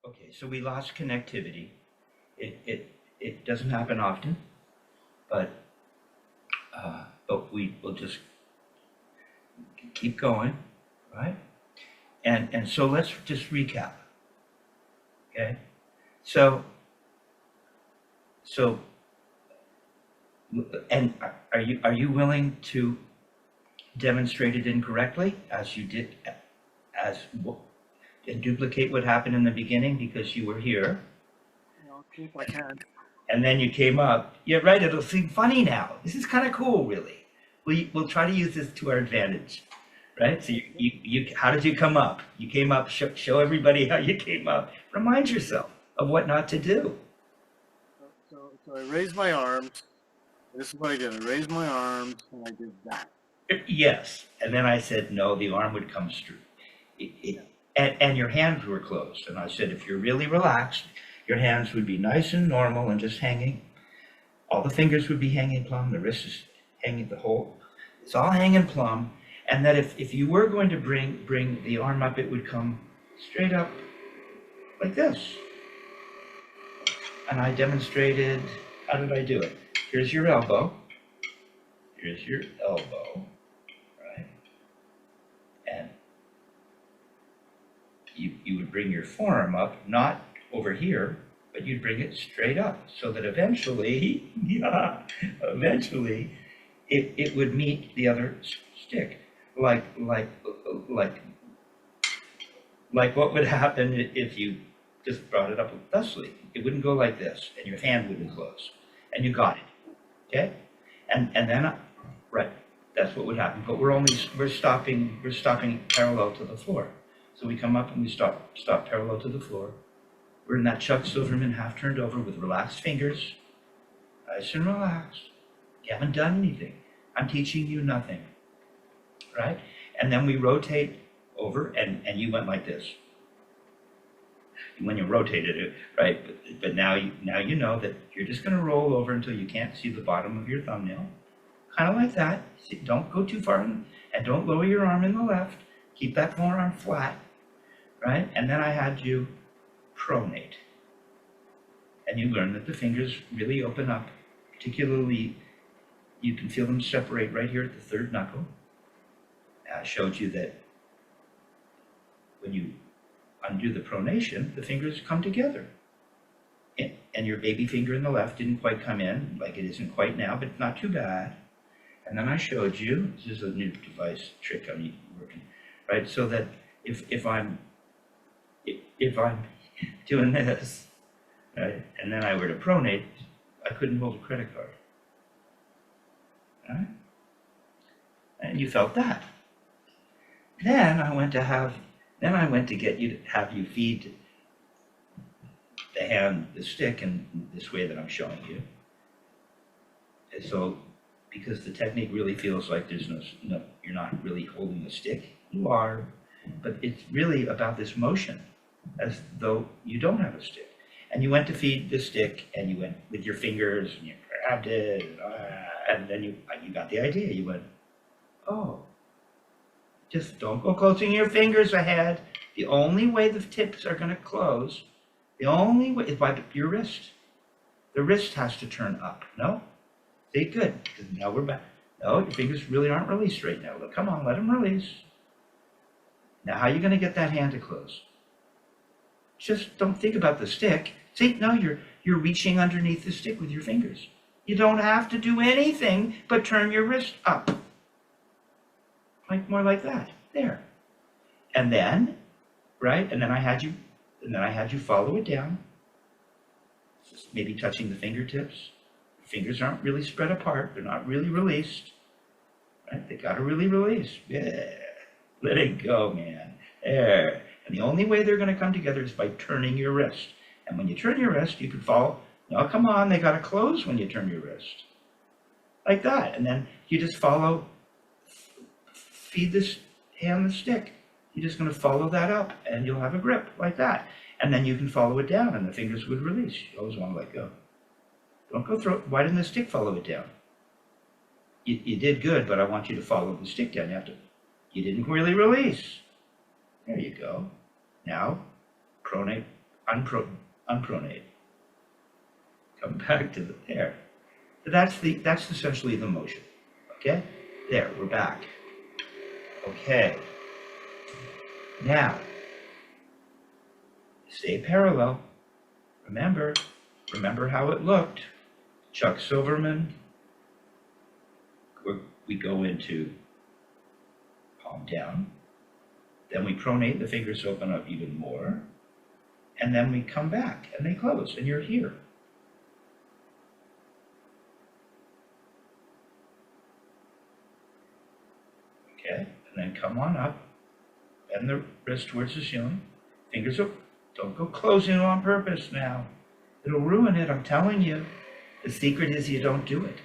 Okay, so we lost connectivity. It doesn't happen often, but we will just keep going, right? And so let's just recap. Okay, so so and are you willing to demonstrate it incorrectly as you did as and duplicate what happened in the beginning because you were here? I'll see if I can. And then you came up. Yeah, right. It'll seem funny now. This is kind of cool, really. We'll try to use this to our advantage, right? So how did you come up? You came up. Show everybody how you came up. Remind yourself of what not to do. So I raised my arms. This is what I did. I raised my arms and I did that. Yes, and then I said no. The arm would come straight, and your hands were closed. And I said if you're really relaxed, your hands would be nice and normal and just hanging. All the fingers would be hanging plumb. The wrist is hanging. It's all hanging plumb. And that if you were going to bring the arm up, it would come straight up like this. And I demonstrated. How did I do it? Here's your elbow. Here's your elbow, right? And you would bring your forearm up, not over here, but you'd bring it straight up so that eventually, it would meet the other stick. Like what would happen if you just brought it up thusly. It wouldn't go like this, and your hand wouldn't close, and you got it, okay? And then, right, that's what would happen. But we're stopping parallel to the floor. So we come up and we stop parallel to the floor. We're in that Chuck Silverman half turned over with relaxed fingers, nice and relaxed. You haven't done anything. I'm teaching you nothing, right? And then we rotate over, and you went like this. When you rotated it, right? But now you know that you're just going to roll over until you can't see the bottom of your thumbnail, kind of like that. Don't go too far, and don't lower your arm in the left. Keep that forearm flat, right? And then I had you pronate, and you learn that the fingers really open up. Particularly, you can feel them separate right here at the third knuckle. I showed you that when you undo the pronation, the fingers come together. And your baby finger in the left didn't quite come in, like it isn't quite now, but not too bad. And then I showed you, this is a new device trick I'm working, right? So that if I'm doing this, right, and then I were to pronate, I couldn't hold a credit card. Right? And you felt that. Then I went to get you to have you feed the stick in this way that I'm showing you. And so, because the technique really feels like there's no, you're not really holding the stick. You are, but it's really about this motion, as though you don't have a stick. And you went to feed the stick, and you went with your fingers, and you grabbed it, and then you got the idea. You went, oh. Just don't go closing your fingers ahead. The only way the tips are going to close, the only way is by your wrist. The wrist has to turn up. No? See, good. Because now we're back. No, your fingers really aren't released right now. Look, come on, let them release. Now, how are you going to get that hand to close? Just don't think about the stick. See, no, you're reaching underneath the stick with your fingers. You don't have to do anything but turn your wrist up. More like that, there. And then, right, and then I had you follow it down, just maybe touching the fingertips. Fingers aren't really spread apart, they're not really released, right? They gotta really release. Yeah, let it go, man. There. And the only way they're gonna come together is by turning your wrist. And when you turn your wrist, you can follow. Now, come on, they gotta close when you turn your wrist. Like that. And then you just follow. Feed this hand the stick. You're just going to follow that up, and you'll have a grip like that. And then you can follow it down, and the fingers would release. You always want to let go. Don't go through it. Why didn't the stick follow it down? You did good, but I want you to follow the stick down. You didn't really release. There you go. Now, pronate unpronate. Come back to there. So that's essentially the motion. Okay? There, we're back. Okay. Now, stay parallel. Remember how it looked. Chuck Silverman. We go into palm down. Then we pronate, the fingers open up even more. And then we come back and they close and you're here. Okay, and then come on up, bend the wrist towards the ceiling, fingers up. Don't go closing on purpose now. It'll ruin it, I'm telling you. The secret is you don't do it.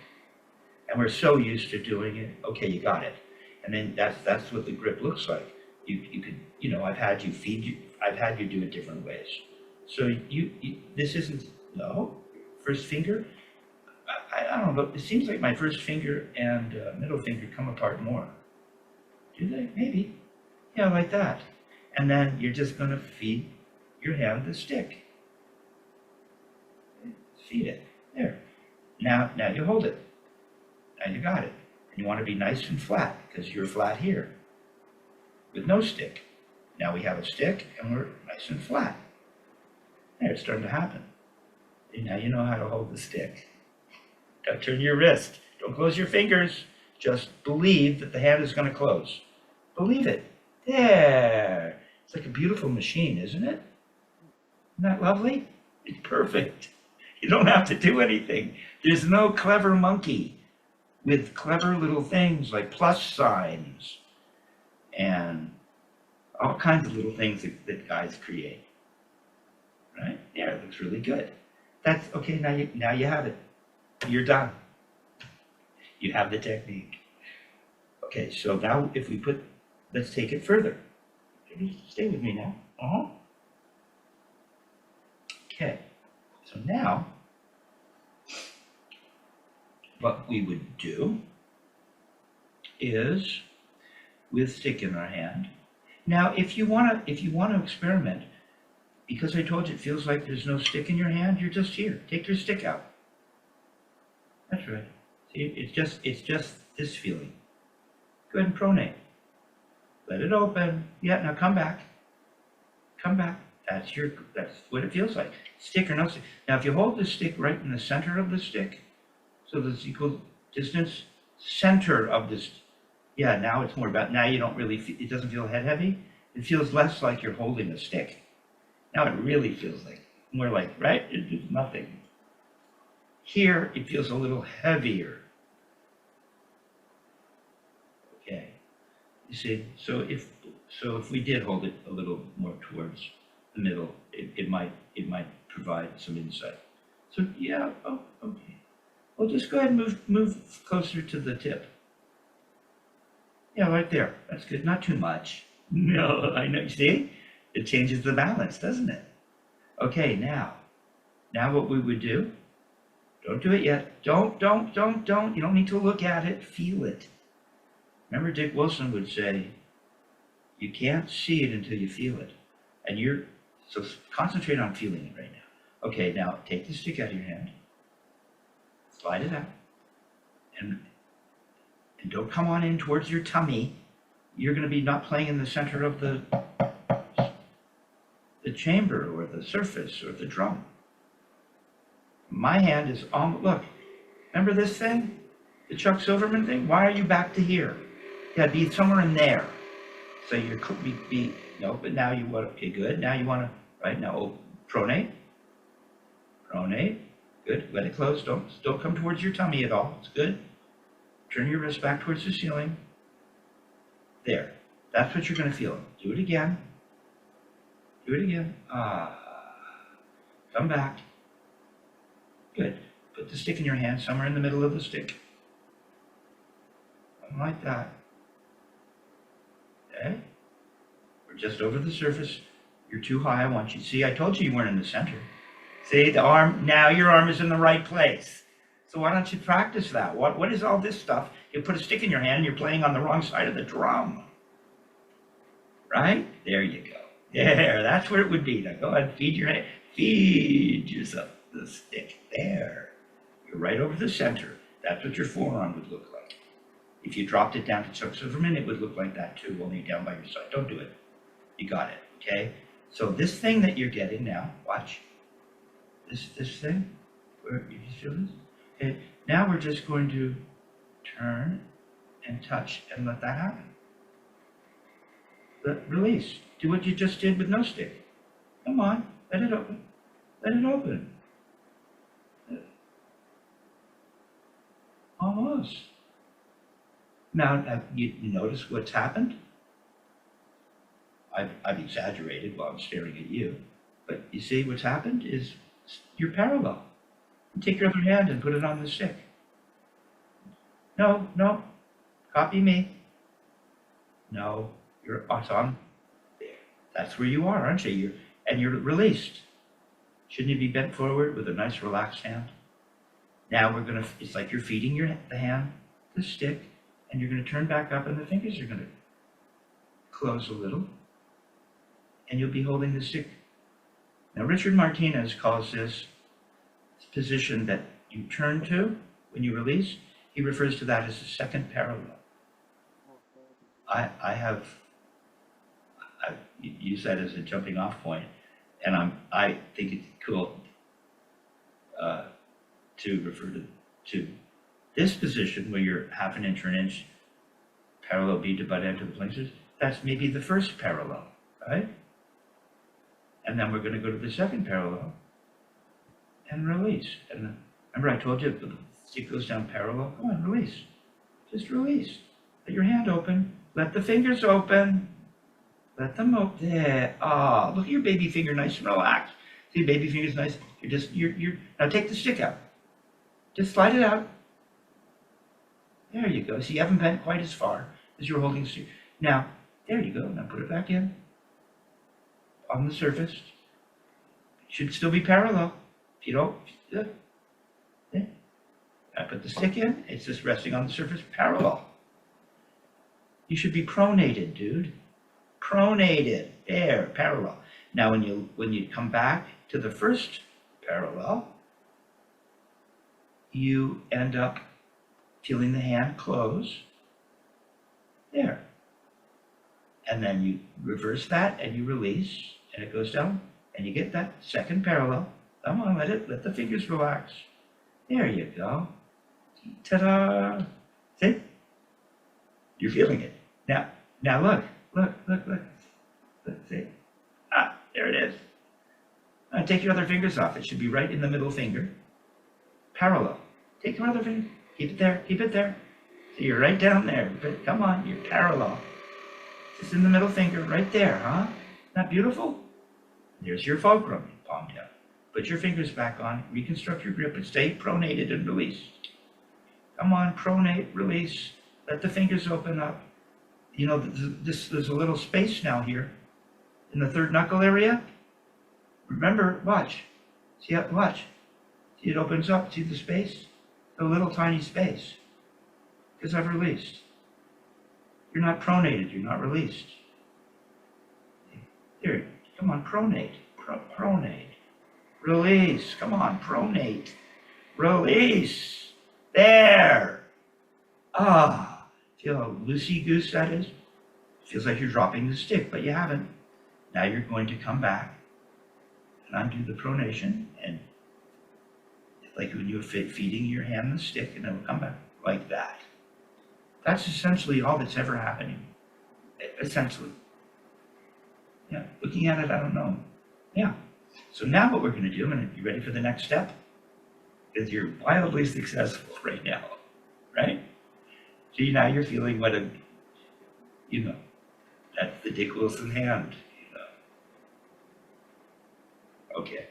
And we're so used to doing it. Okay, you got it. And then that's what the grip looks like. You could, I've had you do it different ways. So this isn't, no, first finger, I don't know, it seems like my first finger and middle finger come apart more. Do they? Maybe. Yeah, like that. And then you're just going to feed your hand the stick. Feed it. There. Now you hold it. Now you got it. And you want to be nice and flat because you're flat here with no stick. Now we have a stick and we're nice and flat. There, it's starting to happen. And now you know how to hold the stick. Don't turn your wrist. Don't close your fingers. Just believe that the hand is going to close. Believe it. There. It's like a beautiful machine, isn't it? Isn't that lovely? It's perfect. You don't have to do anything. There's no clever monkey with clever little things like plus signs and all kinds of little things that guys create. Right? Yeah, it looks really good. That's okay. Now you have it. You're done. You have the technique. Okay, so now if we let's take it further. Stay with me now. Okay, so now what we would do is with stick in our hand. Now, if you want to experiment, because I told you it feels like there's no stick in your hand, you're just here. Take your stick out. That's right. See, it's just this feeling. Go ahead and pronate. Let it open. Yeah, now come back. Come back. That's what it feels like. Stick or no stick. Now, if you hold the stick right in the center of the stick, so there's equal distance, center of this. Yeah, now it's more about, now you don't really, it doesn't feel head heavy. It feels less like you're holding a stick. Now it really feels like, more like, right? It's nothing. Here, it feels a little heavier. Okay. You see, so if we did hold it a little more towards the middle, it might provide some insight. So yeah, oh, okay. Well, just go ahead and move closer to the tip. Yeah, right there. That's good. Not too much. No, I know. See, it changes the balance, doesn't it? Okay, now what we would do? Don't do it yet. Don't. You don't need to look at it. Feel it. Remember, Dick Wilson would say, you can't see it until you feel it. And so concentrate on feeling it right now. Okay, now take the stick out of your hand. Slide it out. And don't come on in towards your tummy. You're going to be not playing in the center of the chamber or the surface or the drum. My hand is on, look, remember this thing? The Chuck Silverman thing? Why are you back to here? Yeah, be somewhere in there. So you're, no, but now you want, okay, good. Now you want to, right now, pronate. Pronate. Good. Let it close. Don't come towards your tummy at all. It's good. Turn your wrist back towards the ceiling. There. That's what you're going to feel. Do it again. Do it again. Come back. Good. Put the stick in your hand, somewhere in the middle of the stick. Something like that. Okay? We're just over the surface. You're too high. I want you to see. I told you weren't in the center. See, the arm, now your arm is in the right place. So why don't you practice that? What is all this stuff? You put a stick in your hand and you're playing on the wrong side of the drum. Right? There you go. There, that's where it would be. Now go ahead, feed yourself the stick. There. You're right over the center. That's what your forearm would look like. If you dropped it down to Chuck Silverman, it would look like that too, only down by your side. Don't do it. You got it, okay? So this thing that you're getting now, watch. This thing, where you feel this? Okay, now we're just going to turn and touch and let that happen. Release. Do what you just did with no stick. Come on, let it open. Let it open. Almost. Now, you notice what's happened? I've exaggerated while I'm staring at you, but you see what's happened is you're parallel. Take your other hand and put it on the stick. No, no, copy me. No, you're on. There. That's where you are, aren't you? You're released. Shouldn't you be bent forward with a nice relaxed hand? Now it's like you're feeding the hand, the stick, and you're gonna turn back up and the fingers are gonna close a little, and you'll be holding the stick. Now, Richard Martinez calls this position that you turn to when you release, he refers to that as the second parallel. I use that as a jumping off point, and I think it's cool to refer to this position where you're half an inch or an inch parallel bead to butt end to the plingers. That's maybe the first parallel, right? And then we're going to go to the second parallel and release. And remember I told you the stick goes down parallel? Come on, release. Just release. Let your hand open. Let the fingers open. Let them open. There. Ah, look at your baby finger, nice and relaxed. See, baby finger's nice. You're now take the stick out. Just slide it out. There you go. See, you haven't bent quite as far as you're holding the stick. Now, there you go. Now put it back in. On the surface. It should still be parallel. If you don't, I put the stick in, it's just resting on the surface parallel. You should be pronated, dude. Pronated. There, parallel. Now when you come back to the first parallel, you end up feeling the hand close. There. And then you reverse that and you release, and it goes down, and you get that second parallel. Come on, let the fingers relax. There you go. Ta-da! See? You're feeling it. Now look. Let's see. Ah, there it is. Now take your other fingers off. It should be right in the middle finger. Parallel. Take your other finger. Keep it there. So you're right down there. But come on, you're parallel. Just in the middle finger, right there, huh? Isn't that beautiful? There's your fulcrum, palm down. Put your fingers back on, reconstruct your grip, and stay pronated and release. Come on, pronate, release. Let the fingers open up. You know, there's a little space now here in the third knuckle area. Remember, watch. See how, watch. See, it opens up. See the space? A little tiny space. Because I've released. You're not pronated. You're not released. Here, come on, pronate. Pronate. Release. Come on, pronate. Release. There. Ah. Feel how loosey-goose that is? Feels like you're dropping the stick, but you haven't. Now you're going to come back and undo the pronation, and like when you're feeding your hand the stick, and it'll come back like that. That's essentially all that's ever happening. Essentially. Yeah, looking at it, I don't know. Yeah. So now what we're going to do, and you ready for the next step? Because you're wildly successful right now, right? See, now you're feeling what that's the Dick Wilson hand, Okay,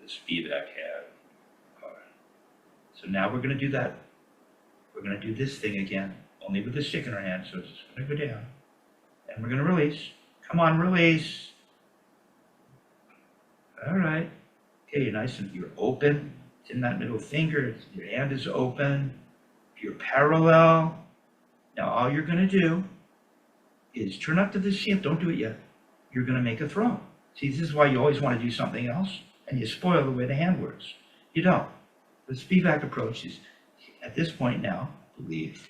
the Spivack hand. All right. So now we're going to do that. We're going to do this thing again, only with the stick in our hand, so it's going to go down. And we're going to release. Come on, release. All right. Okay, you're nice and you're open. It's in that middle finger. Your hand is open. You're parallel. Now all you're going to do is turn up to the shift. Don't do it yet. you're going to make a throw. See, this is why you always want to do something else, and you spoil the way the hand works. You don't. The Spivack approach is, at this point now, I believe,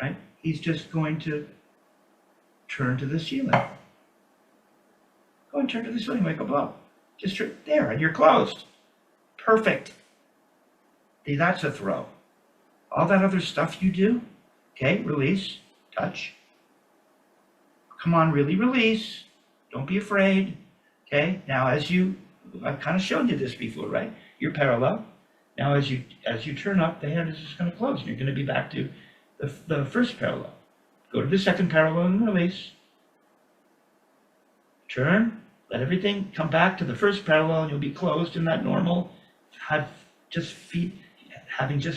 right? He's just going to turn to the ceiling. Go and turn to the ceiling like a blow. Just turn there, and you're closed. Perfect. See, that's a throw. All that other stuff you do, okay, release, touch. Come on, really release. Don't be afraid. Okay, now I've kind of shown you this before, right? You're parallel. Now as you turn up, the hand is just going to close, and you're going to be back to the first parallel. Go to the second parallel and release. Turn, let everything come back to the first parallel, and you'll be closed in that normal, having just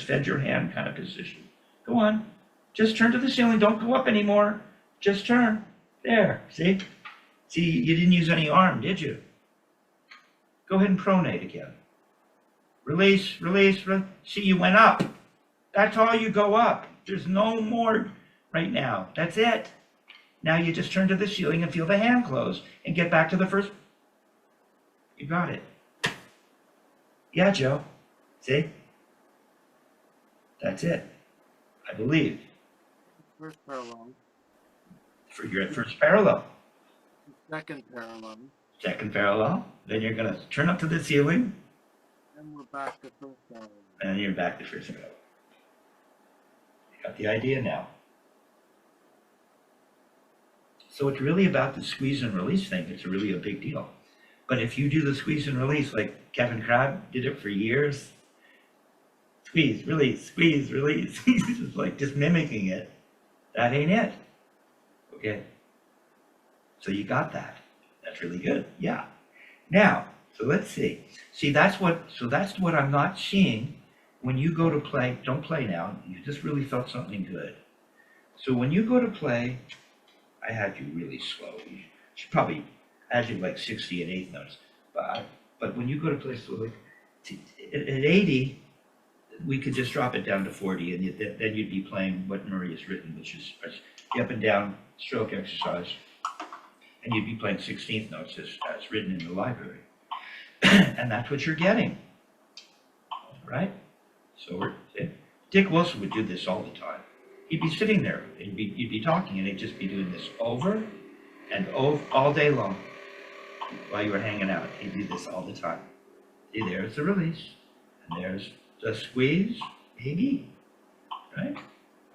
fed your hand kind of position. Go on. Just turn to the ceiling. Don't go up anymore. Just turn. There. See? See, you didn't use any arm, did you? Go ahead and pronate again. Release, release, release. See, you went up. That's all you go up. There's no more right now. That's it. Now you just turn to the ceiling and feel the hand close and get back to the first. You got it. Yeah, Joe. See? That's it. I believe. First parallel. You're at first parallel. Second parallel. Second parallel. Then you're going to turn up to the ceiling. And we're back to first parallel. And you're back to first parallel. You got the idea now. So it's really about the squeeze and release thing. It's really a big deal. But if you do the squeeze and release like Kevin Crabb did it for years, squeeze, release, it's like just mimicking it. That ain't it. Okay. So you got that. That's really good. Yeah. Now, so let's see. See, that's what I'm not seeing when you go to play. Don't play now. You just really felt something good. So when you go to play, I had you really slow. You should probably had you like 60 and eighth notes. But when you go to play, so like at 80, we could just drop it down to 40, and then you'd be playing what Murray has written, which is the up and down stroke exercise, and you'd be playing 16th notes as written in the library. And that's what you're getting, right? So Dick Wilson would do this all the time. He'd be sitting there, and you'd be talking, and he'd just be doing this over and over all day long while you were hanging out. He'd do this all the time. See, there's the release, and there's the squeeze, maybe, right?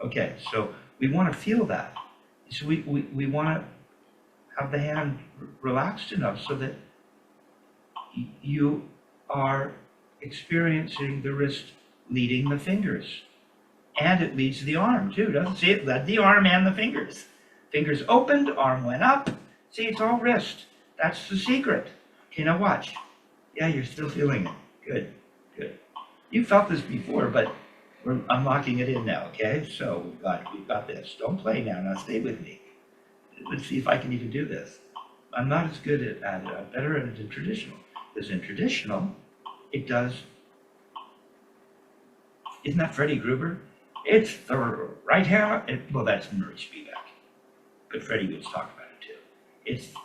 Okay, so we want to feel that. So we want to have the hand relaxed enough so that you are experiencing the wrist leading the fingers. And it leads the arm too, doesn't it? See, it led the arm and the fingers. Fingers opened, arm went up. See, it's all wrist. That's the secret. Okay, now watch. Yeah, you're still feeling it. Good, good. You felt this before, but we're unlocking it in now, okay? So we've got this. Don't play now. Now stay with me. Let's see if I can even do this. I'm not as good at it. I'm better at it in traditional. Because in traditional, it does. Isn't that Freddie Gruber? It's the right hand. Well, that's Murray Spivack, but Freddie would talk about it too.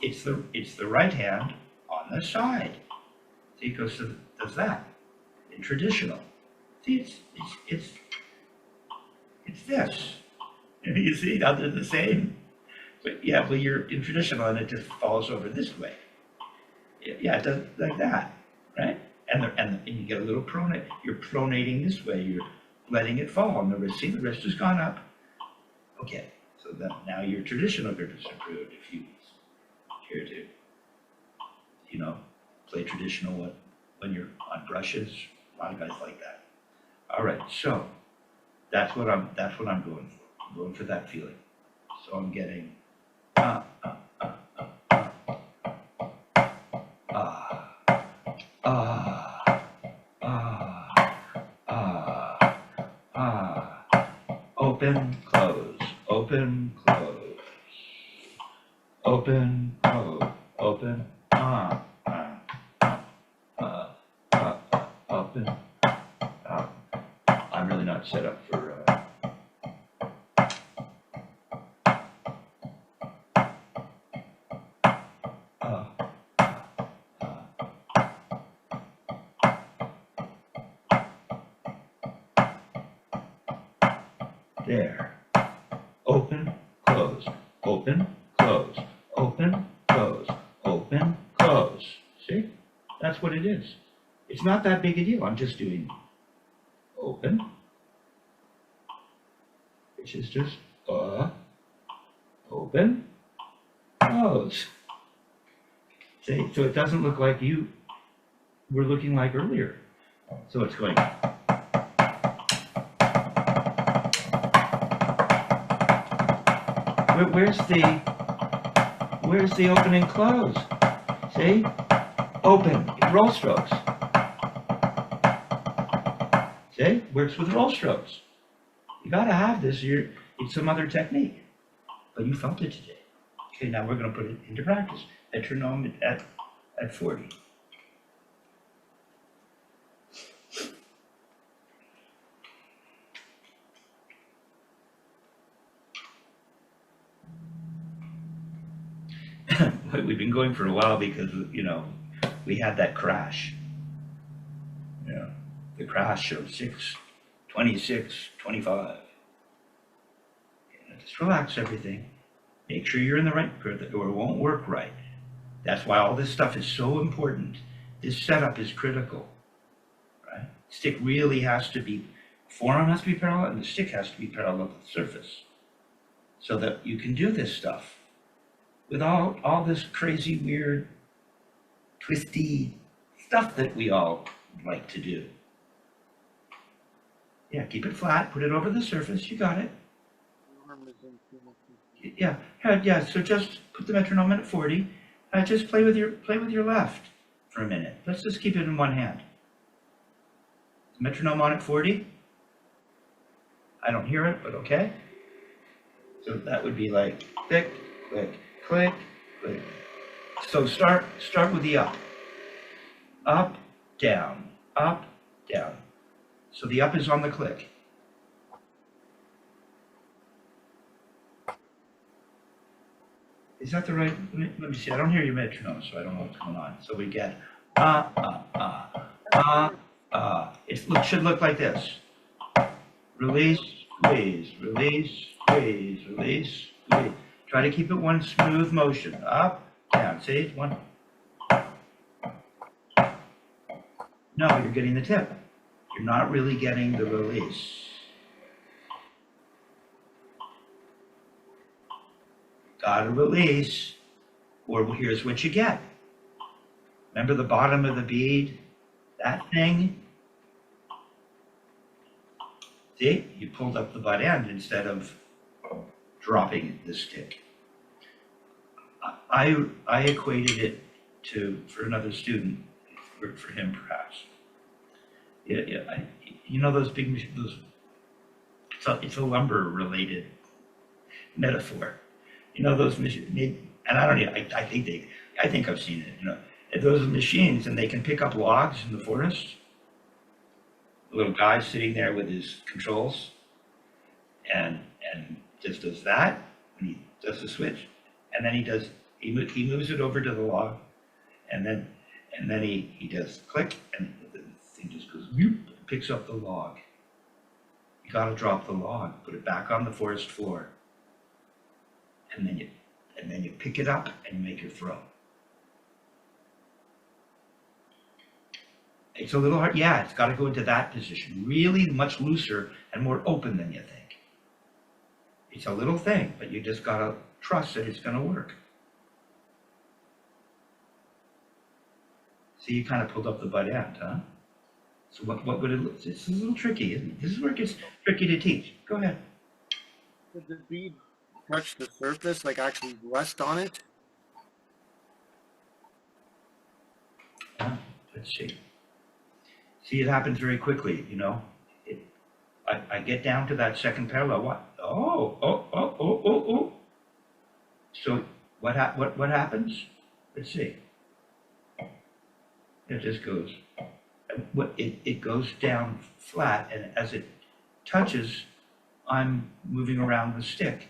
It's the right hand on the side. See, it goes to does that in traditional. See, it's this. And you see how they're the same. But yeah, well, you're in traditional, and it just falls over this way. Yeah, it does like that, right? And you get a little pronate. You're pronating this way. You're letting it fall on the wrist. See, the wrist has gone up. Okay, so now your traditional grip is improved. If you care to, play traditional when you're on brushes. A lot of guys like that. All right, so that's what I'm going for. I'm going for that feeling. So I'm getting open, close, open, close, open, close, open, open. I'm really not set up for there. Open, close, open, close, open, close, open, close. See? That's what it is. It's not that big a deal. I'm just doing open, which is just open, close. See? So it doesn't look like you were looking like earlier. So it's going. Where's the open and close? See? Open, roll strokes. See? Works with roll strokes. You gotta have this. It's some other technique. But you felt it today. Okay, now we're gonna put it into practice. Metronome at 40. We've been going for a while because, you know, we had that crash. You know, the crash showed 6, 26, 25. Just relax everything. Make sure you're in the right grid or it won't work right. That's why all this stuff is so important. This setup is critical, right? Stick really has to be, forearm has to be parallel and the stick has to be parallel to the surface so that you can do this stuff without all this crazy, weird, twisty stuff that we all like to do. Yeah, keep it flat, put it over the surface, you got it. Yeah, yeah, so just put the metronome at 40. Just play with your left for a minute. Let's just keep it in one hand. Metronome on at 40. I don't hear it, but okay. So that would be like click, click, click, click. So start with the up. Up, down, up, down. So the up is on the click. Is that the right? Let me see. I don't hear your metronome, so I don't know what's going on. So we get it should look like this. Release, squeeze, release, squeeze, release, squeeze. Try to keep it one smooth motion. Up, down. See, one. No, you're getting the tip. You're not really getting the release. Gotta release, or here's what you get. Remember the bottom of the bead? That thing? See, you pulled up the butt end instead of dropping the stick. I equated it to, for another student, for him perhaps. Yeah, you know those big machines, it's a lumber related metaphor. You know those machines, and I don't know, I think I've seen it, you know, those machines, and they can pick up logs in the forest. The little guy sitting there with his controls, and just does that, and he does the switch, and then he moves it over to the log, and then he does click, and the thing just goes, whoop, picks up the log. You gotta drop the log, put it back on the forest floor. And then you pick it up and you make your throw. It's a little hard. Yeah, it's got to go into that position. Really much looser and more open than you think. It's a little thing, but you just got to trust that it's going to work. See, you kind of pulled up the butt end, huh? So what would it look? It's a little tricky, isn't it? This is where it gets tricky to teach. Go ahead. Did the bead touch the surface, like actually rest on it? Let's see. See, it happens very quickly, you know. I get down to that second parallel. What? Oh. So what happens? Let's see. It just goes. It goes down flat, and as it touches, I'm moving around the stick.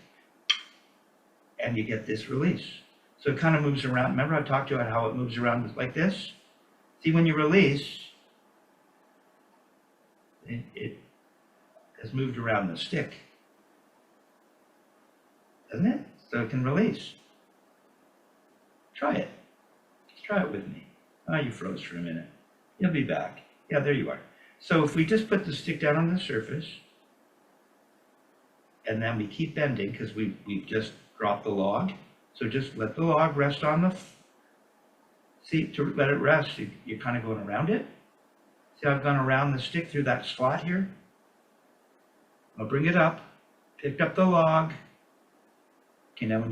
And you get this release. So it kind of moves around. Remember I talked to you about how it moves around like this? See, when you release, it has moved around the stick. doesn't it? So it can release. Try it. Just try it with me. Oh, you froze for a minute. You'll be back. Yeah, there you are. So if we just put the stick down on the surface, and then we keep bending because we've just dropped the log. So just let the log rest on the, see, to let it rest, you're kind of going around it. See, I've gone around the stick through that slot here. I'll bring it up, picked up the log. Okay, now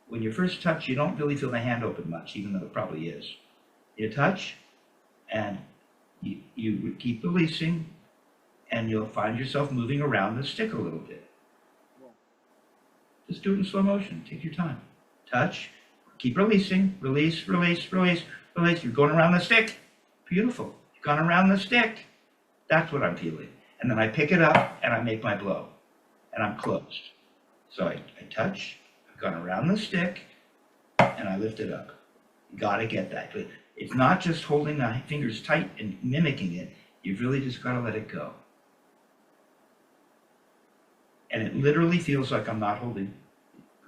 when you first touch, you don't really feel the hand open much, even though it probably is. You touch, and you keep releasing, and you'll find yourself moving around the stick a little bit. Just do it in slow motion. Take your time. Touch, keep releasing, release, release, release, release. You're going around the stick. Beautiful. You've gone around the stick. That's what I'm feeling. And then I pick it up and I make my blow. And I'm closed. So I touch, I've gone around the stick, and I lift it up. You gotta get that. But it's not just holding the fingers tight and mimicking it. You've really just gotta let it go. And it literally feels like I'm not holding.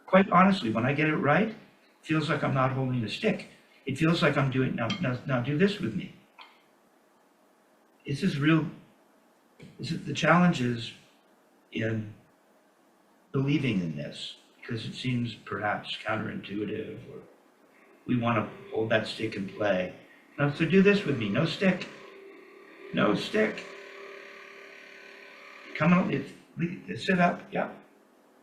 Quite honestly, when I get it right, it feels like I'm not holding the stick. It feels like I'm doing, now do this with me. This is real, the challenge is in believing in this, because it seems perhaps counterintuitive, or we want to hold that stick and play. Now, so do this with me, no stick, no stick. Come on, sit up, yeah.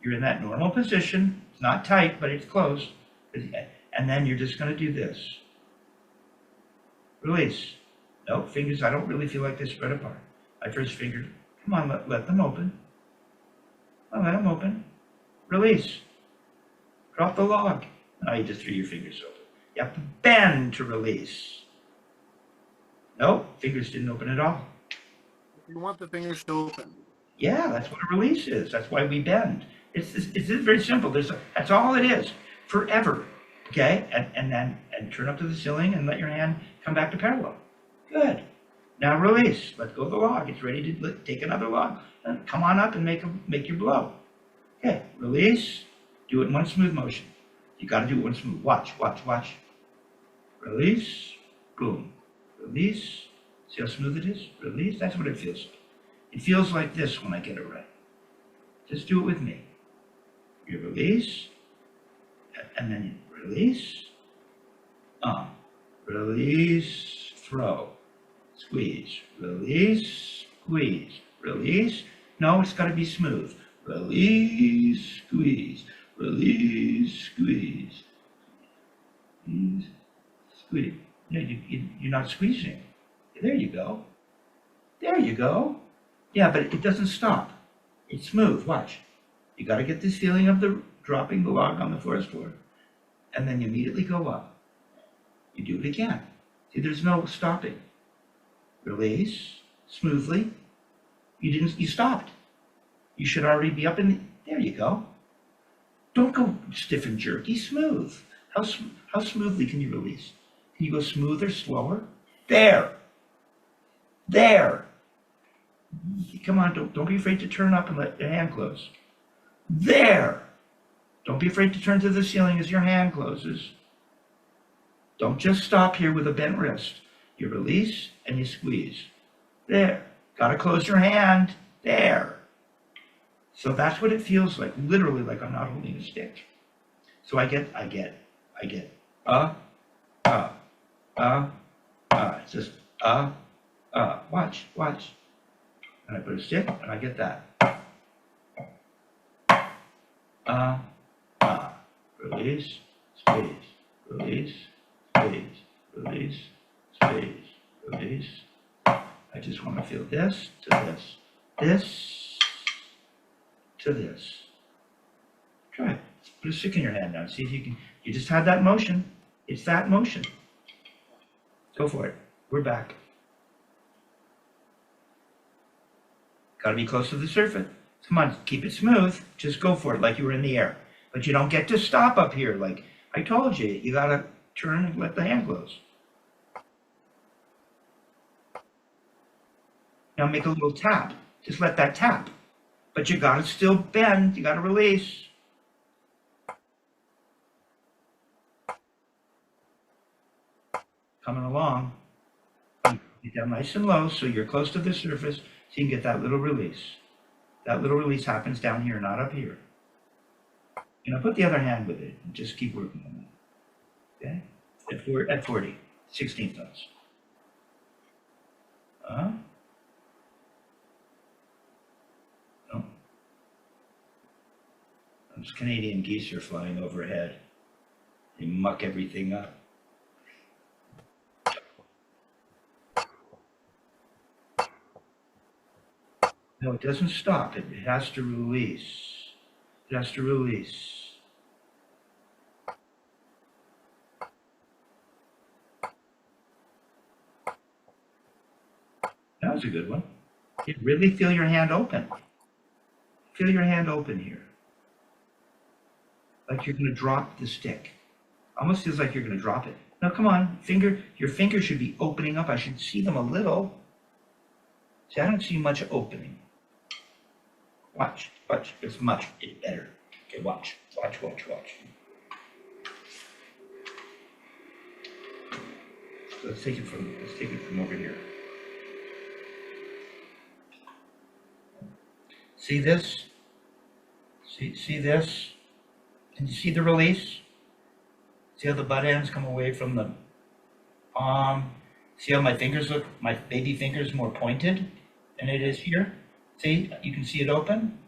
You're in that normal position. It's not tight, but it's close. And then you're just going to do this. Release. No, fingers, I don't really feel like they spread apart. My first finger, come on, let them open. Come on, let them open. Release. Drop the log. Now you just threw your fingers open. You have to bend to release. No, fingers didn't open at all. You want the fingers to open. Yeah, that's what a release is. That's why we bend. It's very simple. That's all it is, forever. Okay, and then turn up to the ceiling and let your hand come back to parallel. Good. Now release. Let go of the log. It's ready to take another log. And come on up and make your blow. Okay, release. Do it in one smooth motion. You got to do it one smooth. Watch, watch, watch. Release. Boom. Release. See how smooth it is? Release. That's what it feels like. It feels like this when I get it right. Just do it with me. You release, and then you release, release, throw, squeeze, release, squeeze, release. No, it's got to be smooth. Release, squeeze, release, squeeze, squeeze. No, you're not squeezing. There you go. There you go. Yeah, but it doesn't stop. It's smooth. Watch. You got to get this feeling of the dropping the log on the forest floor, and then you immediately go up. You do it again. See, there's no stopping. Release smoothly. You stopped. You should already be up in the, there you go. Don't go stiff and jerky, smooth. How smoothly can you release? Can you go smoother, slower? There. There. Come on, don't be afraid to turn up and let your hand close. There. Don't be afraid to turn to the ceiling as your hand closes. Don't just stop here with a bent wrist. You release and you squeeze. There. Got to close your hand. There. So that's what it feels like, literally like I'm not holding a stick. So I get, it's just, watch. And I put a stick, and I get that. Release, squeeze, release, squeeze, release, squeeze, release. I just want to feel this to this, this to this. Try it. Put a stick in your hand now. See if you can. You just had that motion. It's that motion. Go for it. We're back. Got to be close to the surface. Come on, keep it smooth. Just go for it like you were in the air. But you don't get to stop up here. Like I told you, you got to turn and let the hand close. Now make a little tap. Just let that tap. But you got to still bend. You got to release. coming along. Get down nice and low so you're close to the surface so you can get that little release. That little release happens down here, not up here. You know, put the other hand with it and just keep working on that. Okay? At 40, 16th notes. No. Those Canadian geese are flying overhead. They muck everything up. No, it doesn't stop. It has to release. It has to release. That was a good one. You really feel your hand open. Feel your hand open here. Like you're going to drop the stick. Almost feels like you're going to drop it. Now, come on, your fingers should be opening up. I should see them a little. See, I don't see much opening. Watch. It's better. Okay, watch. Let's take it from over here. See this? See this? Can you see the release? See how the butt ends come away from the palm? See how my fingers look, my baby fingers more pointed than it is here? See, you can see it open?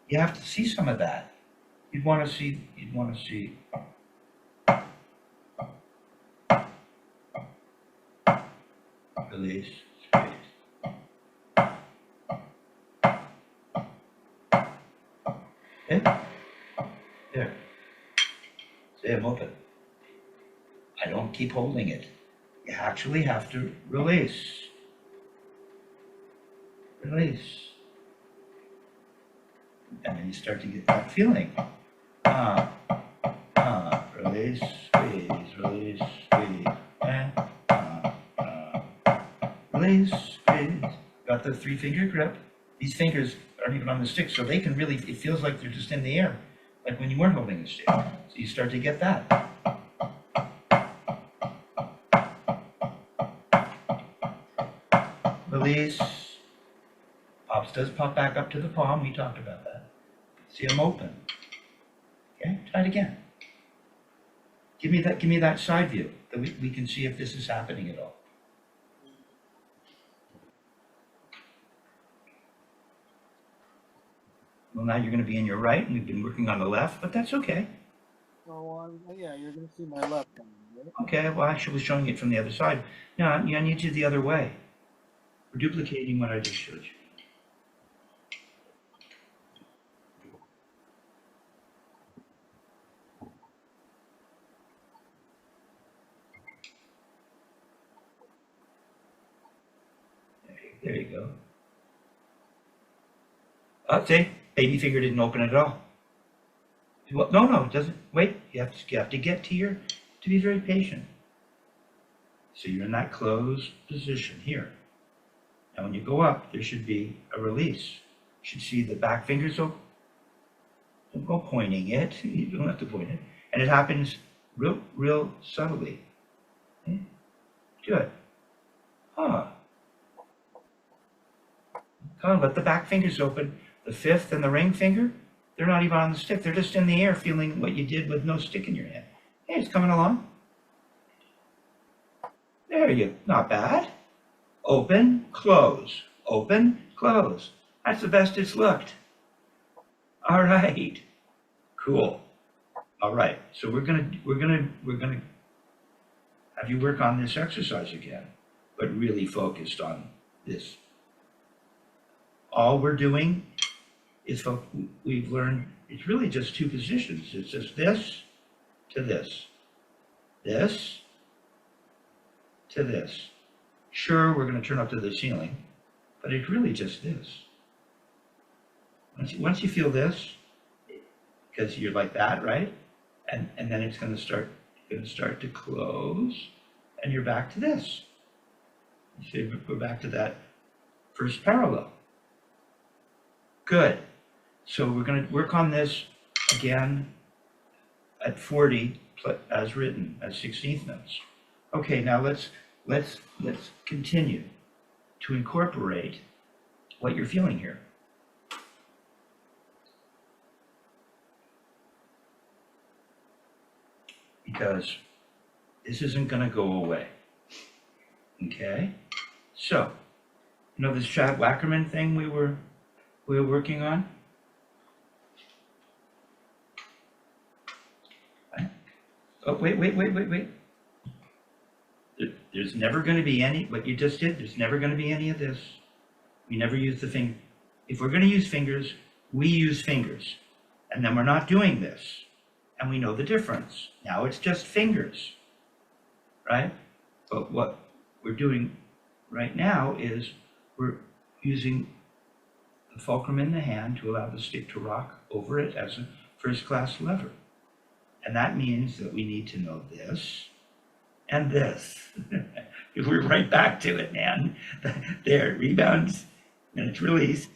You have to see some of that. You'd want to see. Release, squeeze. Okay? There. See, I'm open. I don't keep holding it. You actually have to release. Release. And then you start to get that feeling. Release, squeeze, release, squeeze, and release, squeeze. Got the 3-finger grip. These fingers aren't even on the stick, so they can really, it feels like they're just in the air, like when you weren't holding the stick. So you start to get that. Release. Pops does pop back up to the palm. We talked about that. See them open. Okay, try it again. Give me that side view that we can see if this is happening at all. Well, now you're going to be in your right, and we've been working on the left, but that's okay. So, yeah, you're going to see my left hand, right? Okay, well, actually, I was showing it from the other side. No, I need you the other way. We're duplicating what I just showed you. There you go. See, baby finger didn't open at all. Well, no, it doesn't. Wait, you have to get to be very patient. So you're in that closed position here. Now when you go up, there should be a release. You should see the back fingers open. Don't go pointing it. You don't have to point it. And it happens real subtly. Okay? Good. Come on, let the back fingers open. The 5th and the ring finger, they're not even on the stick. They're just in the air feeling what you did with no stick in your hand. Hey, it's coming along. There you go. Not bad. Open, close. Open, close. That's the best it's looked. All right. Cool. All right. So we're gonna have you work on this exercise again, but really focused on this. All we're doing is we've learned it's really just 2 positions. It's just this to this, this to this. Sure, we're going to turn up to the ceiling, but it's really just this. Once you feel this, because you're like that, right? And then it's going to start to close, and you're back to this. So we're back to that first parallel. Good. So we're going to work on this again at 40 as written, as 16th notes. Okay, now let's let's continue to incorporate what you're feeling here. Because this isn't going to go away. Okay? So, you know this Chad Wackerman thing we were working on? Oh, wait. There's never going to be any, what you just did, there's never going to be any of this. We never use the finger. If we're going to use fingers, we use fingers. And then we're not doing this. And we know the difference. Now it's just fingers, right? But what we're doing right now is we're using the fulcrum in the hand to allow the stick to rock over it as a first-class lever. And that means that we need to know this and this. We're right back to it, man. There, it rebounds, and it's released.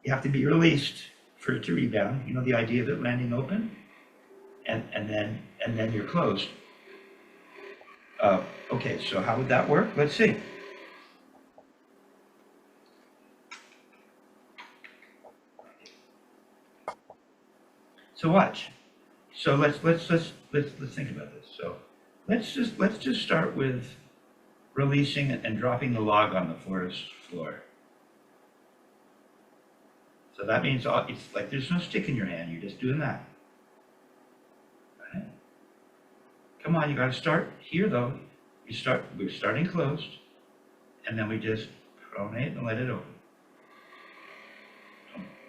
You have to be released for it to rebound. You know the idea of it landing open? And then you're closed. Okay, so how would that work? Let's see. So watch. So let's think about this. So let's just start with releasing it and dropping the log on the forest floor. So that means it's like there's no stick in your hand. You're just doing that. Right? Come on, you got to start here though. We're starting closed, and then we just pronate and let it open.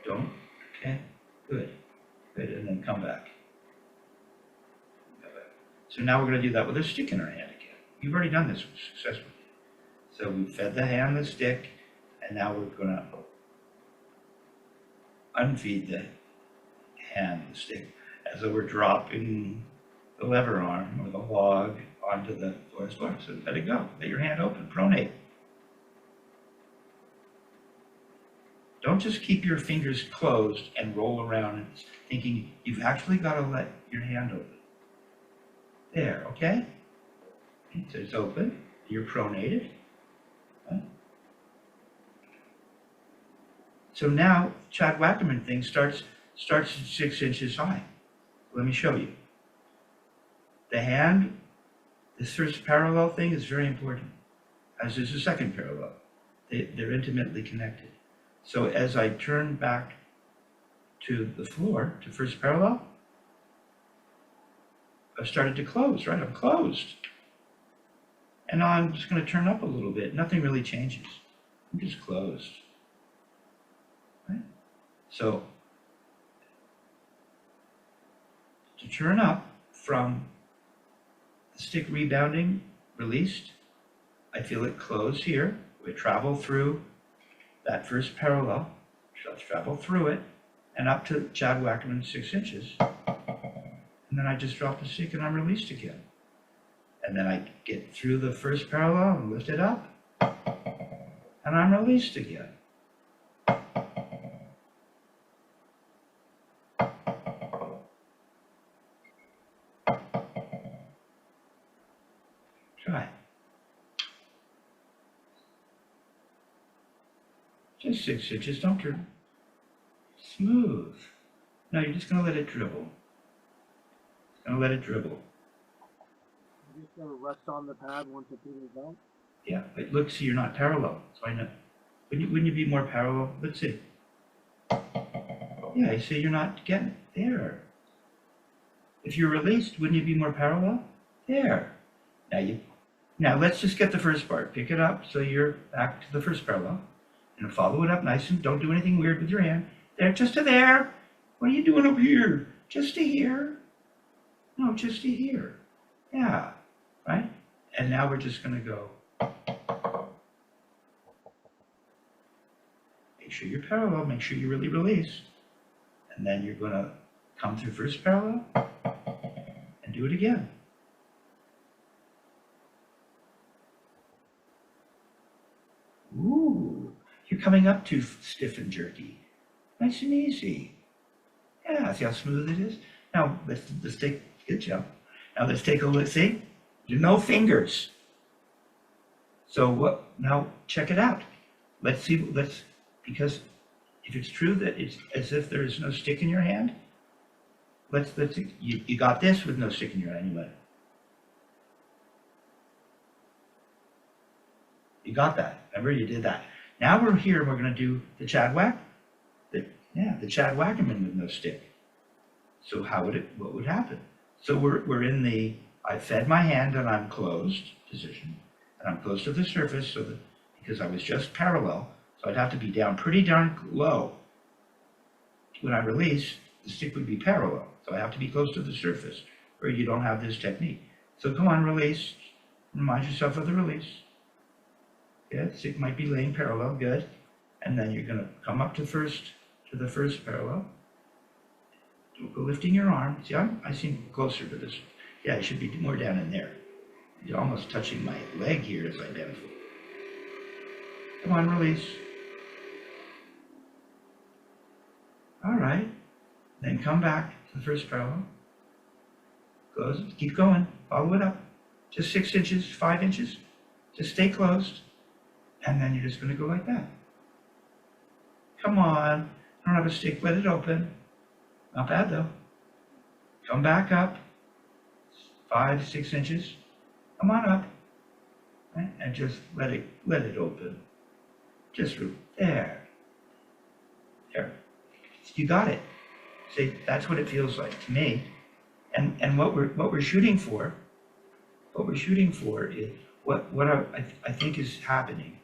Don't. Okay. Good. And then come back. So now we're going to do that with a stick in our hand again. You've already done this successfully. So we fed the hand the stick, and now we're going to unfeed the hand the stick as though we're dropping the lever arm or the log onto the forest floor. So let it go. Let your hand open. Pronate. Don't just keep your fingers closed and roll around thinking you've actually got to let your hand open. There, okay? So it's open. You're pronated. Okay. So now Chad Wackerman thing starts at 6 inches high. Let me show you. The hand, this first parallel thing is very important, as is the second parallel. They're intimately connected. So as I turn back to the floor, to first parallel, I've started to close, right? I'm closed. And now I'm just going to turn up a little bit. Nothing really changes. I'm just closed. Right? So to turn up from the stick rebounding, released, I feel it close here. We travel through that first parallel, travel through it, and up to Chad Wackerman 6 inches. And then I just drop the stick and I'm released again. And then I get through the first parallel and lift it up, and I'm released again. Try. Just 6 inches, don't turn. Smooth. No, you're just going to let it dribble. Gonna let it dribble. I'm just gonna rest on the pad once it peters out. Yeah, but look, see, you're not parallel. So I know. Wouldn't you be more parallel? Let's see. Yeah, you see, you're not getting it. There. If you're released, wouldn't you be more parallel? There. Now let's just get the first part. Pick it up so you're back to the first parallel, and follow it up nice and don't do anything weird with your hand. There, just to there. What are you doing over here? Just to here. No, just to here. Yeah, right? And now we're just going to go. Make sure you're parallel. Make sure you're really released. And then you're going to come through first parallel and do it again. Ooh, you're coming up too stiff and jerky. Nice and easy. Yeah, see how smooth it is? Now, let's take, good job. Now let's take a look, see? No fingers. So what, now check it out. Let's see, because if it's true that it's as if there is no stick in your hand, you got this with no stick in your hand anyway. You got that. Remember, you did that. Now we're here, we're going to do the Chad Whack. The Chad Wackerman with no stick. So what would happen? So we're in the, I fed my hand and I'm closed position, and I'm close to the surface because I was just parallel, so I'd have to be down pretty darn low. When I release, the stick would be parallel, so I have to be close to the surface, or you don't have this technique. So come on, release. Remind yourself of the release. Yeah, the stick might be laying parallel, good. And then you're gonna come up to the first parallel. Don't go lifting your arm. See, I seem closer to this. Yeah, I should be more down in there. You're almost touching my leg here as I bend. Come on, release. All right. Then come back to the first parallel. Close it. Keep going. Follow it up. Just 6 inches, 5 inches. Just stay closed. And then you're just going to go like that. Come on. I don't have a stick. Let it open. Not bad, though. Come back up. 5 to 6 inches. Come on up. Right? And just let it open. Just there. There. You got it. See, that's what it feels like to me. And what we're shooting for, is what I think is happening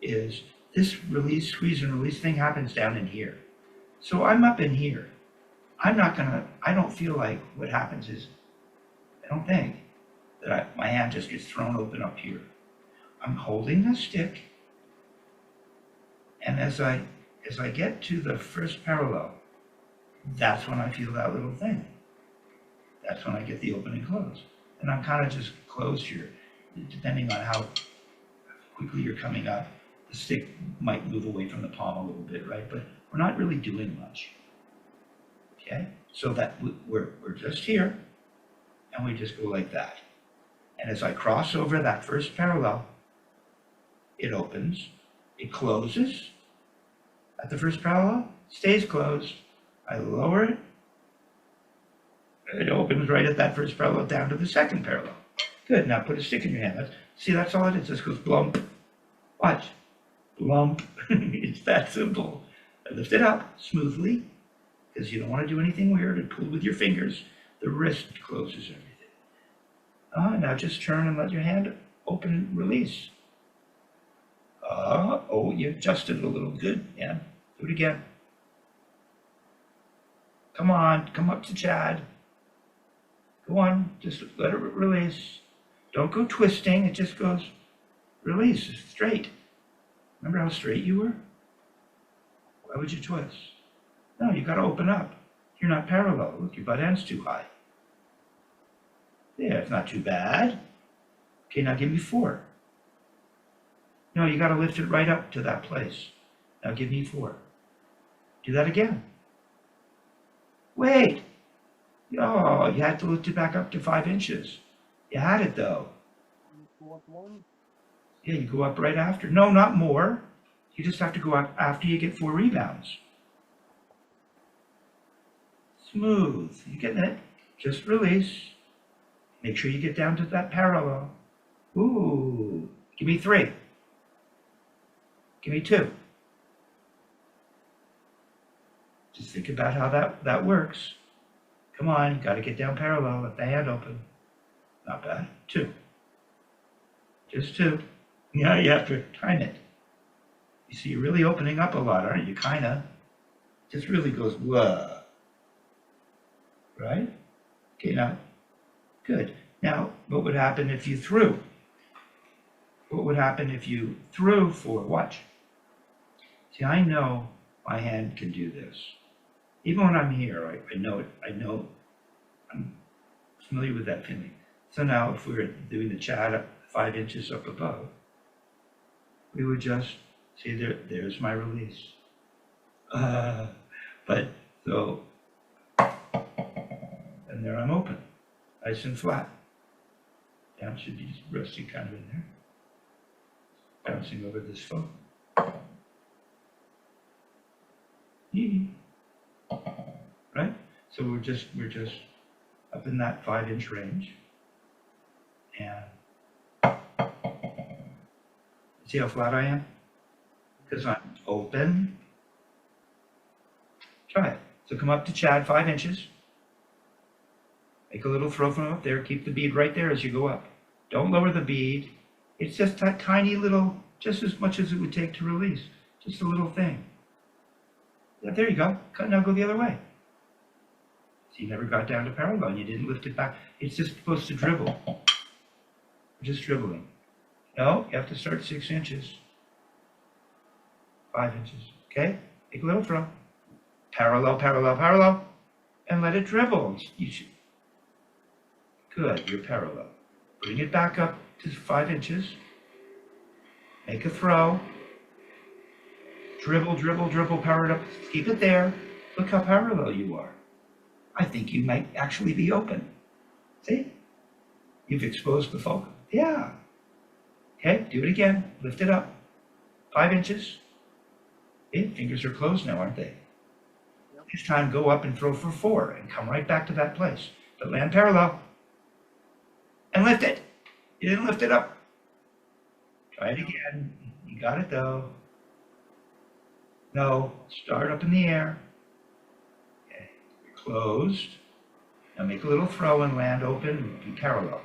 is this release, squeeze and release thing happens down in here. So I'm up in here. I don't feel like what happens is, I don't think that my hand just gets thrown open up here. I'm holding the stick, and as I get to the first parallel, that's when I feel that little thing. That's when I get the open and close. And I'm kind of just closed here. Depending on how quickly you're coming up, the stick might move away from the palm a little bit, right? But we're not really doing much. Okay? So that we're just here, and we just go like that. And as I cross over that first parallel, it opens, it closes at the first parallel, stays closed. I lower it, it opens right at that first parallel down to the second parallel. Good, now put a stick in your hand. See, that's all it is. This goes blump. Watch. Blump. It's that simple. I lift it up smoothly, because you don't want to do anything weird and pull with your fingers. The wrist closes everything. Now just turn and let your hand open and release. Oh, you adjusted it a little. Good, yeah. Do it again. Come on, come up to Chad. Go on, just let it release. Don't go twisting, it just goes release, it's straight. Remember how straight you were? Why would you twist? No, you gotta open up. You're not parallel. Look, your butt end's too high. Yeah, it's not too bad. Okay, now give me 4. No, you gotta lift it right up to that place. Now give me 4. Do that again. Wait. Oh, you had to lift it back up to 5 inches. You had it though. Yeah, you go up right after. No, not more. You just have to go up after you get 4 rebounds. Smooth. You getting it? Just release. Make sure you get down to that parallel. Ooh. Give me 3. Give me 2. Just think about how that works. Come on, you got to get down parallel. Let the hand open. Not bad. 2. Just 2. Yeah, you have to time it. You see, you're really opening up a lot, aren't you? Kinda. Just really goes, whoa. Right? Okay, now, good. Now, what would happen if you threw? What would happen if you threw 4? Watch. See, I know my hand can do this. Even when I'm here, I know it. I know I'm familiar with that feeling. So now if we were doing the Chad up 5 inches up above, we would just see there's my release. But so, and there I'm open, nice and flat. Down should be just resting kind of in there. bouncing over this foam. Right? So we're just up in that 5-inch range. And see how flat I am? Because I'm open. Try it. So come up to Chad 5 inches. Make a little throw from up there. Keep the bead right there as you go up. Don't lower the bead. It's just that tiny little, just as much as it would take to release. Just a little thing. Yeah, there you go. Now go the other way. So you never got down to parallel. You didn't lift it back. It's just supposed to dribble. We're just dribbling. No, you have to start 6 inches. 5 inches. Okay? Make a little throw. Parallel, parallel, parallel. And let it dribble. Good, you're parallel. Bring it back up to 5 inches. Make a throw. Dribble, dribble, dribble, power it up. Keep it there. Look how parallel you are. I think you might actually be open. See? You've exposed the focus. Yeah. Okay, do it again. Lift it up. 5 inches. Okay, fingers are closed now, aren't they? Yep. This time go up and throw for 4 and come right back to that place. But land parallel. And lift it. You didn't lift it up. Try it again. You got it though. No, start up in the air. Okay, you're closed. Now make a little throw and land open and be parallel.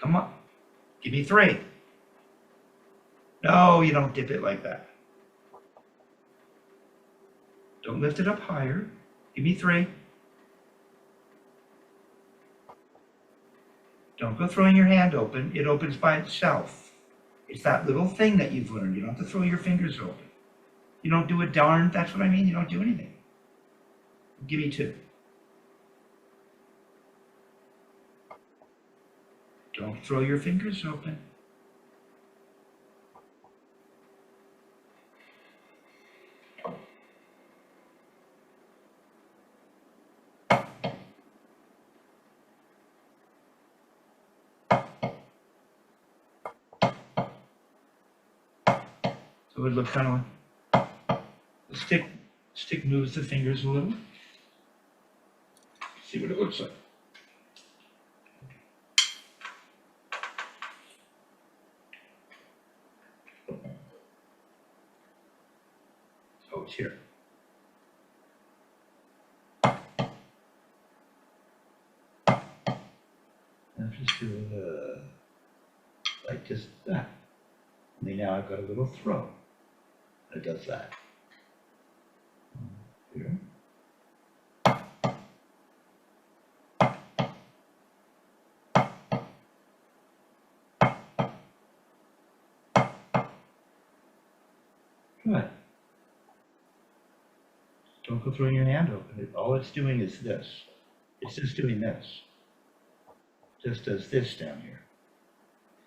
Come on. Give me 3. No, you don't dip it like that. Don't lift it up higher. Give me 3. Don't go throwing your hand open. It opens by itself. It's that little thing that you've learned. You don't have to throw your fingers open. You don't do a darn, that's what I mean. You don't do anything. Give me 2. Don't throw your fingers open. So it would look kind of like the stick moves the fingers a little. See what it looks like. Oh, it's here. Now just do like just that. And now I've got a little throw. It does that. Here. Good. Don't go throwing your hand open. All it's doing is this. It's just doing this. Just does this down here.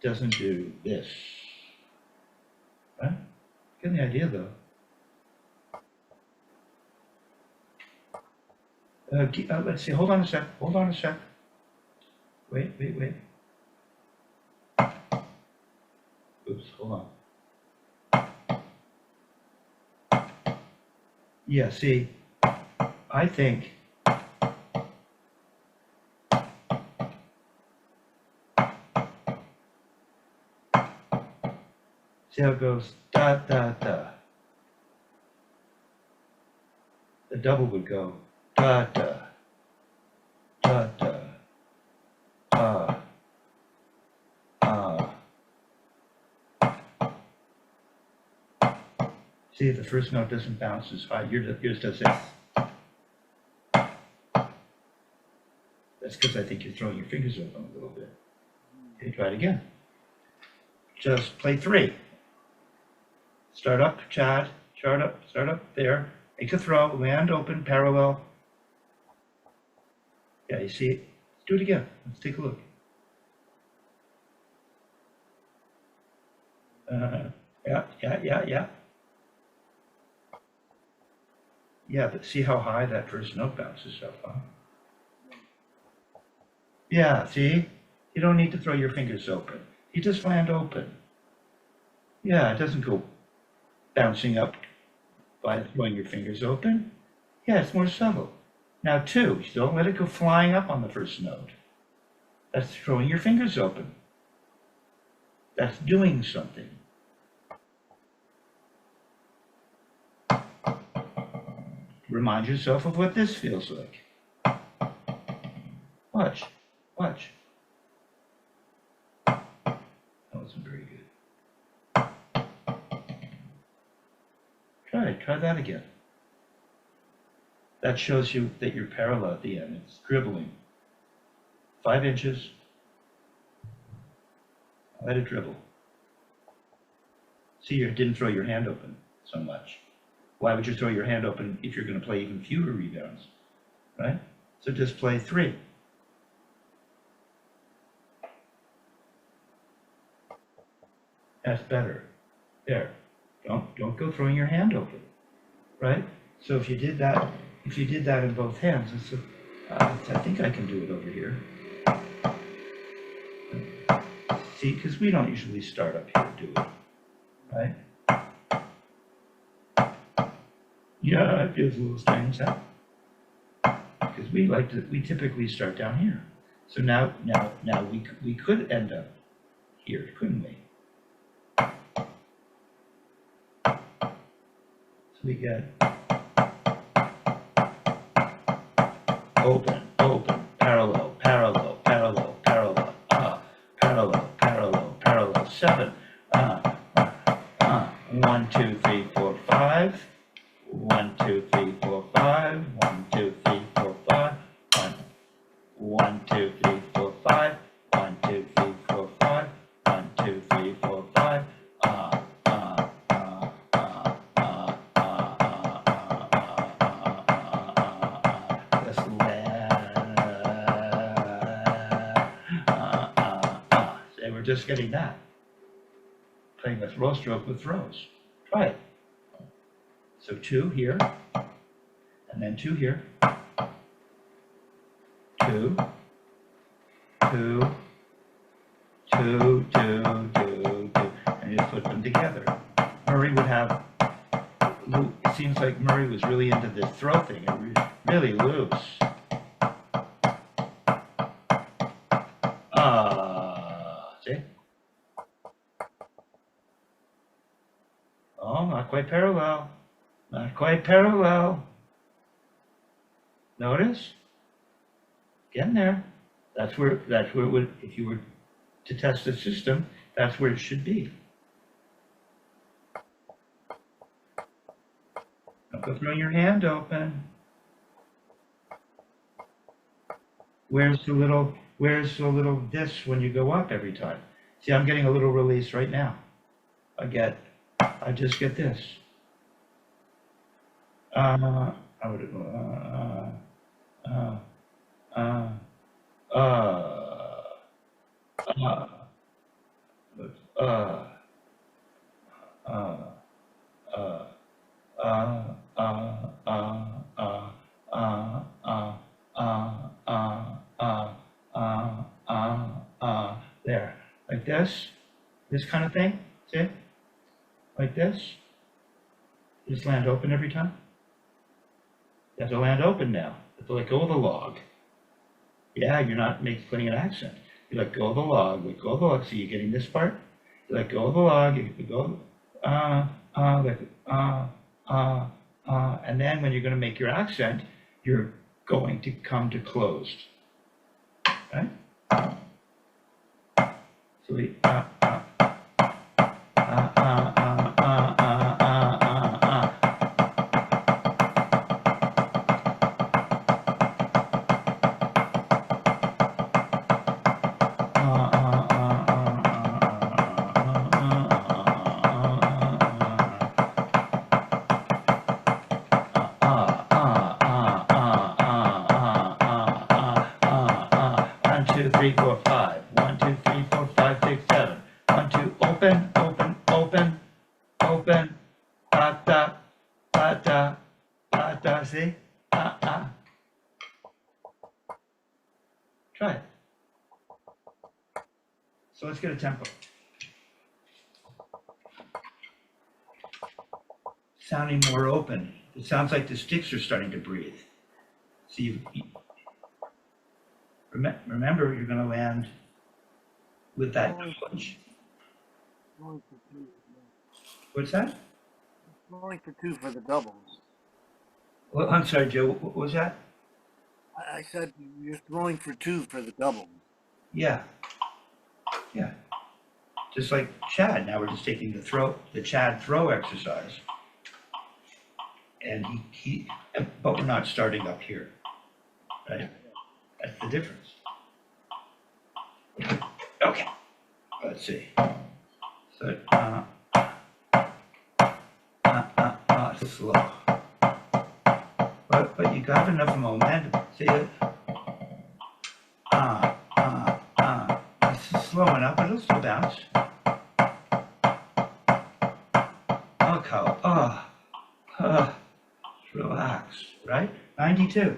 It doesn't do this. Right? Get the idea though. Let's see, hold on a sec. Wait. Oops, hold on. Yeah, see, I think see how it goes da da da. The double would go da da da da See, the first note doesn't bounce as high. Yours does this. That's because I think you're throwing your fingers open a little bit. Okay, try it again. Just play 3. Start up, Chad. Start up there. Make a throw, land open, parallel. Yeah, you see it? Let's do it again. Let's take a look. Yeah. Yeah, but see how high that first note bounces up, huh? Yeah, see? You don't need to throw your fingers open. You just land open. Yeah, it doesn't go bouncing up by throwing your fingers open. Yeah, it's more subtle. Now 2, don't let it go flying up on the first note. That's throwing your fingers open. That's doing something. Remind yourself of what this feels like. Watch, watch. That wasn't very good. Try that again. That shows you that you're parallel at the end. It's dribbling. 5 inches. Let it dribble. See, you didn't throw your hand open so much. Why would you throw your hand open if you're going to play even fewer rebounds, right? So just play 3. That's better. There. Don't go throwing your hand open, right? So if you did that in both hands, I think I can do it over here. See, because we don't usually start up here, do we? Right? Yeah, it feels a little strange, huh? Because we typically start down here. So now we could end up here, couldn't we? So we get open, open, parallel, parallel, parallel, parallel, parallel, parallel, parallel, 7. 1, 2, 3, 4, 5. 1, 2, 3, 4, 5. 1, 2, 3, 4, 5. 1, 2, 3, 4, 5. 1, 2, 3, 4, 5. 1, 2, 3, 4, 5. We're just getting that. Playing the throw stroke with throws. Try it. So 2 here, and then 2 here. 2, 2, 2, 2, 2, 2, and you just put them together. Murray would have, it seems like Murray was really into this throw thing, really loose. See? Oh, not quite parallel. Not quite parallel. Notice? Getting there. That's where it would, if you were to test the system, that's where it should be. Don't go throwing your hand open. Where's the little this when you go up every time? See, I'm getting a little release right now. I just get this. I would there, like this kind of thing, see? Like this. Just land open every time. You have to land open now. You have to let go of the log. Yeah, you're not putting an accent. You let go of the log, so you're getting this part. You let go of the log, you go, and then when you're going to make your accent, you're going to come to closed. Right? So we, see? Try it. So let's get a tempo. sounding more open. It sounds like the sticks are starting to breathe. So remember, you're going to land with that knowledge. What's that? Throwing for 2 for the doubles. Well, I'm sorry, Joe. What was that? I said you're throwing for 2 for the doubles. Yeah. Yeah. Just like Chad. Now we're just taking the Chad throw exercise. And but we're not starting up here. Right? That's the difference. Okay. Let's see. So, slow. But you got enough momentum. See it? This is slow enough, but it'll still bounce. Look how, relax, right? 92.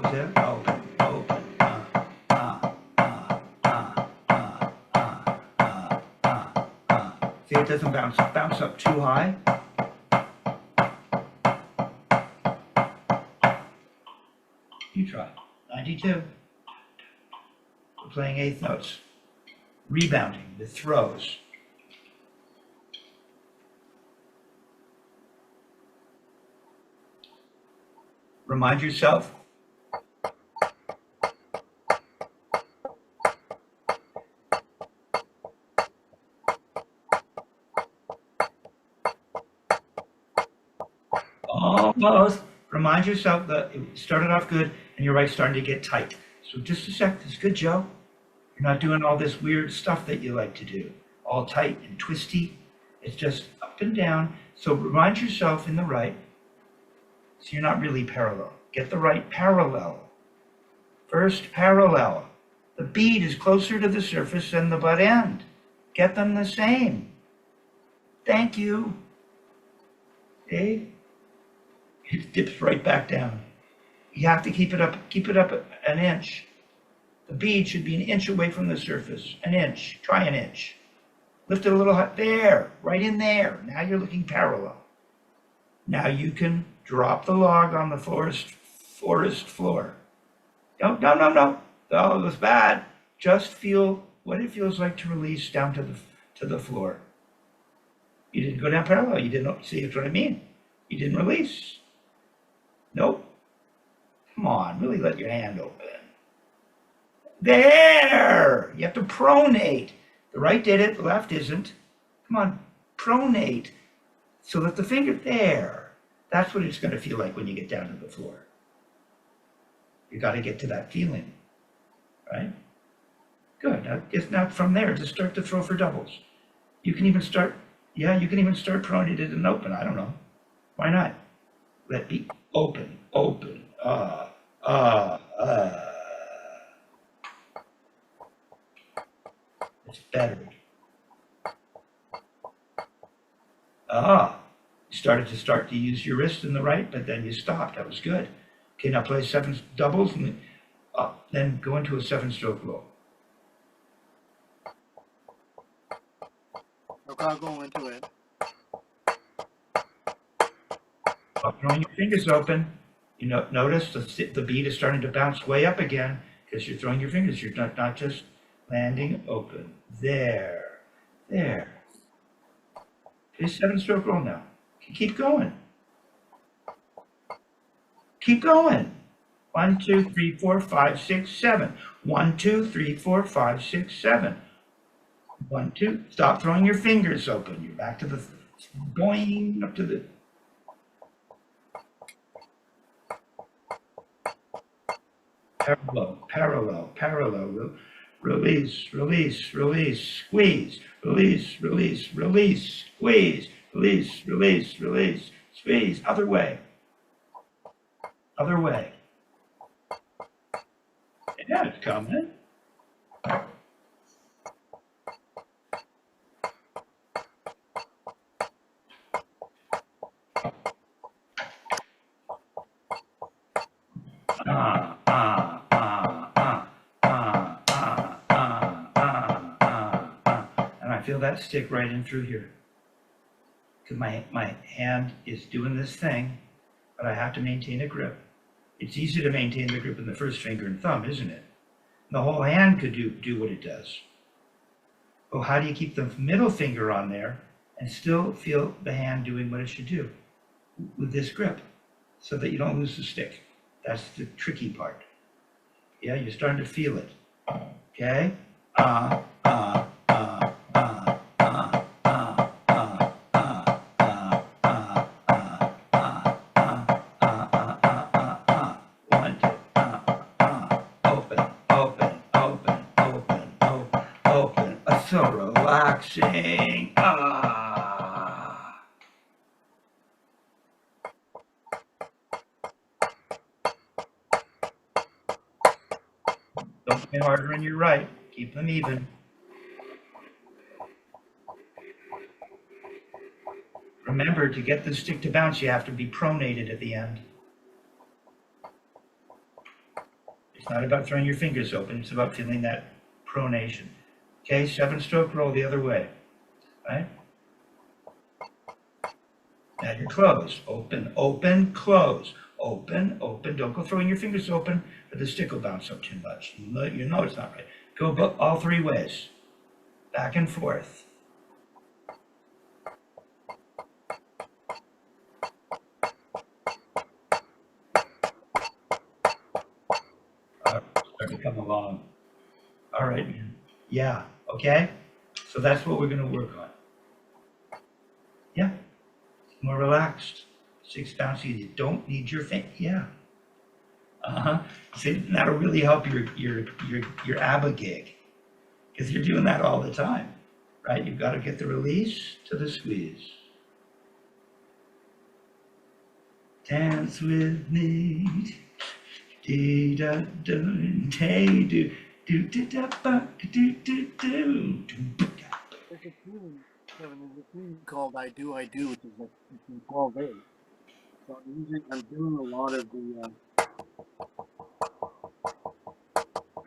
Was it? Open. See, it doesn't bounce up too high. You try. 92. We're playing eighth notes. Rebounding with throws. Remind yourself. Almost. Remind yourself that it started off good and your right's starting to get tight. So just a sec. That's good, Joe. You're not doing all this weird stuff that you like to do. All tight and twisty. It's just up and down. So remind yourself in the right. So you're not really parallel. Get the right parallel. First parallel. The bead is closer to the surface than the butt end. Get them the same. Thank you. Okay? It dips right back down. You have to keep it up an inch. The bead should be an inch away from the surface. An inch. Try an inch. Lift it a little high. There. Right in there. Now you're looking parallel. Now you can drop the log on the forest floor. No. Oh, that's bad. Just feel what it feels like to release down to the floor. You didn't go down parallel. You didn't see what I mean. You didn't release. Nope. Come on, really let your hand open. There! You have to pronate. The right did it, the left isn't. Come on, pronate. So that the finger, there. That's what it's going to feel like when you get down to the floor. You got to get to that feeling, right? Good. Now from there, just start to throw for doubles. You can even start, you can even start pronated and open. I don't know. Why not? Let me open. It's better. You started to use your wrist in the right, but then you stopped. That was good. Okay, now play 7 doubles and then go into a 7-stroke roll. Okay, I'll go into it. Throwing your fingers open. You know, notice the bead is starting to bounce way up again because you're throwing your fingers. You're not just landing open. There. Okay, 7-stroke roll now. Keep going. Keep going. 1, 2, 3, 4, 5, 6, 7. 1, 2, 3, 4, 5, 6, 7. 1, 2. Stop throwing your fingers open. You're back to the boing up to the. Parallel. Release, squeeze. Release, squeeze. Release, squeeze. Other way. Yeah, it's coming. feel that stick right in through here. Because my hand is doing this thing, but I have to maintain a grip. It's easy to maintain the grip in the first finger and thumb, isn't it? The whole hand could do what it does. Well, how do you keep the middle finger on there and still feel the hand doing what it should do with this grip so that you don't lose the stick? That's the tricky part. Yeah, you're starting to feel it. Okay? One, two, open, open, open, open, open, open. So relaxing. Don't play harder on your right. Keep them even. Remember, to get the stick to bounce, you have to be pronated at the end. It's not about throwing your fingers open. It's about feeling that pronation. Okay, 7-stroke roll the other way. Right? Now you're closed. Open, open, close. Open, open. Don't go throwing your fingers open, or the stick will bounce up too much. You know it's not right. Go all 3 ways. Back and forth. Start to come along. All right, man. Yeah, okay? So that's what we're going to work on. Yeah. More relaxed. 6 bouncy. You don't need your finger. Yeah. See, that'll really help your ABBA gig, because you're doing that all the time, right? You've got to get the release to the squeeze. Dance with me. Dee da do, hey do do da ba do do do. There's a tune, Kevin, there's a tune called I Do, which is like in 12 days. So I'm doing a lot of the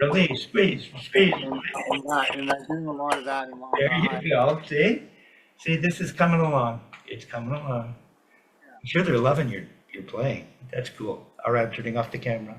Release, squeeze, squeeze. and I'm doing a lot of that in There you go. See, this is coming along. It's coming along. I'm sure they're loving your playing. That's cool. All right, I'm turning off the camera.